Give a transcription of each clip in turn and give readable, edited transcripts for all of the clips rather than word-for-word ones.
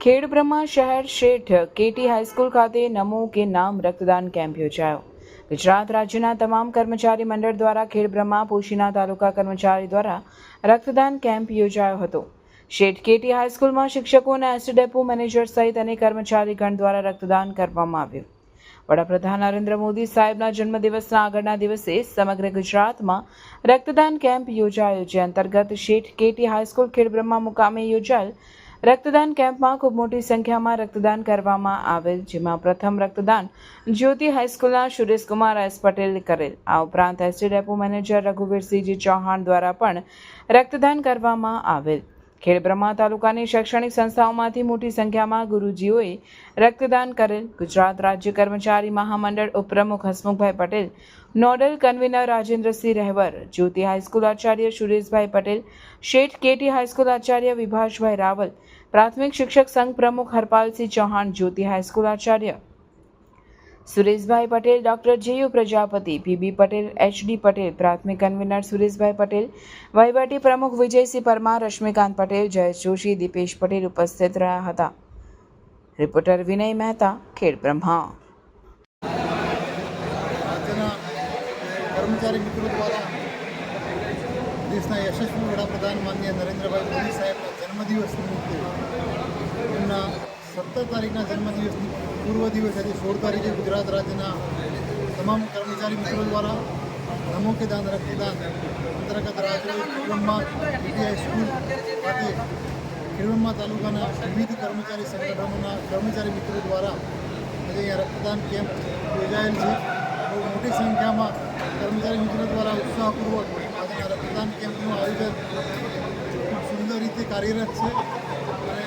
ખેડબ્રહ્મા શહેર શેઠ KT high school ખાતે નમો કે નામ રક્તદાન કેમ્પ યોજાયો। ગુજરાત રાજ્યના તમામ કર્મચારી મંડળ દ્વારા ખેડબ્રહ્મા પોશીના તાલુકા કર્મચારી દ્વારા રક્તદાન કેમ્પ યોજાયો હતો। શેઠ કેટી હાઈસ્કૂલમાં શિક્ષકો અને એસટી ડેપો મેનેજર સહિત અનેક કર્મચારીગણ દ્વારા રક્તદાન કરવામાં આવ્યું। વડાપ્રધાન નરેન્દ્ર મોદી સાહેબના જન્મદિવસના આગળના દિવસે સમગ્ર ગુજરાતમાં રક્તદાન કેમ્પ યોજાયો, જે અંતર્ગત શેઠ કેટી હાઈસ્કૂલ ખેડબ્રહ્મા મુકામે યોજાયેલ રક્તદાન કેમ્પમાં ખૂબ મોટી સંખ્યામાં રક્તદાન કરવામાં આવેલ, જેમાં પ્રથમ રક્તદાન જ્યોતિ હાઈસ્કૂલના સુરેશકુમાર એસ પટેલ કરેલ। આ ઉપરાંત એસટી ડેપો મેનેજર રઘુવીરસિંહજી ચૌહાણ દ્વારા પણ રક્તદાન કરવામાં આવેલ। ખેડબ્રહ્મા તાલુકાની શૈક્ષણિક સંસ્થાઓમાંથી મોટી સંખ્યામાં ગુરુજીઓએ રક્તદાન કરેલ। ગુજરાત રાજ્ય કર્મચારી મહામંડળ ઉપપ્રમુખ હસમુખભાઈ પટેલ, નોડલ કન્વીનર રાજેન્દ્રસિંહ રહેવર, જ્યોતિ હાઈસ્કૂલ આચાર્ય સુરેશભાઈ પટેલ, શેઠ કેટી હાઈસ્કૂલ આચાર્ય વિભાસભાઈ રાવલ, પ્રાથમિક શિક્ષક સંઘ પ્રમુખ હરપાલસિંહ ચૌહાણ, જ્યોતિ હાઈસ્કૂલ આચાર્ય Sureshbhai Patel, doctor J U Prajapati, P B Patel, H D Patel, પ્રાથમિક કન્વીનર સુરેશભાઈ પટેલ, વહીવટી પ્રમુખ વિજયસિંહ પરમાર, રશ્મિકાંત પટેલ, જયેશ જોશી, દીપેશ પટેલ ઉપસ્થિત રહ્યા હતા। રિપોર્ટર વિનય મહેતા, ખેડબ્રહ્મા। કર્મચારી મિત્રો દ્વારા દેશના યશસ્વી વડાપ્રધાન માનનીય નરેન્દ્રભાઈ મોદી સાહેબના જન્મદિવસ નિમિત્તે એમના 17 તારીખના જન્મદિવસની પૂર્વ દિવસ આજે 16 તારીખે ગુજરાત રાજ્યના તમામ કર્મચારી મિત્રો દ્વારા નમો કે દાન રક્તદાન અંતર્ગત રાજ્ય ખેડબ્રહ્મા કેટી સ્કૂલ ખાતે ખેડબ્રહ્મા તાલુકાના વિવિધ કર્મચારી સંગઠનોના કર્મચારી મિત્રો દ્વારા આજે અહીંયા રક્તદાન કેમ્પ યોજાયેલ છે। બહુ મોટી સંખ્યામાં કર્મચારી મિત્રો દ્વારા ઉત્સાહપૂર્વક આજના રક્તદાન કેમ્પનું આયોજન ખૂબ સુંદર રીતે કાર્યરત છે અને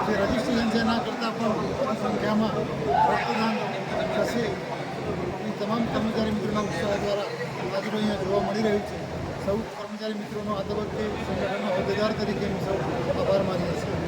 જે રજિસ્ટ્રેશન છે એના કરતાં પણ મોટી સંખ્યામાં રક્તદાન થશે એ તમામ કર્મચારી મિત્રોના ઉત્સાહ દ્વારા આજનો અહીંયા જોવા મળી રહ્યું છે। સૌ કર્મચારી મિત્રોનો આ તબક્કે સંગઠનના હોદ્દેદાર તરીકે સૌ આભાર માનીએ છીએ।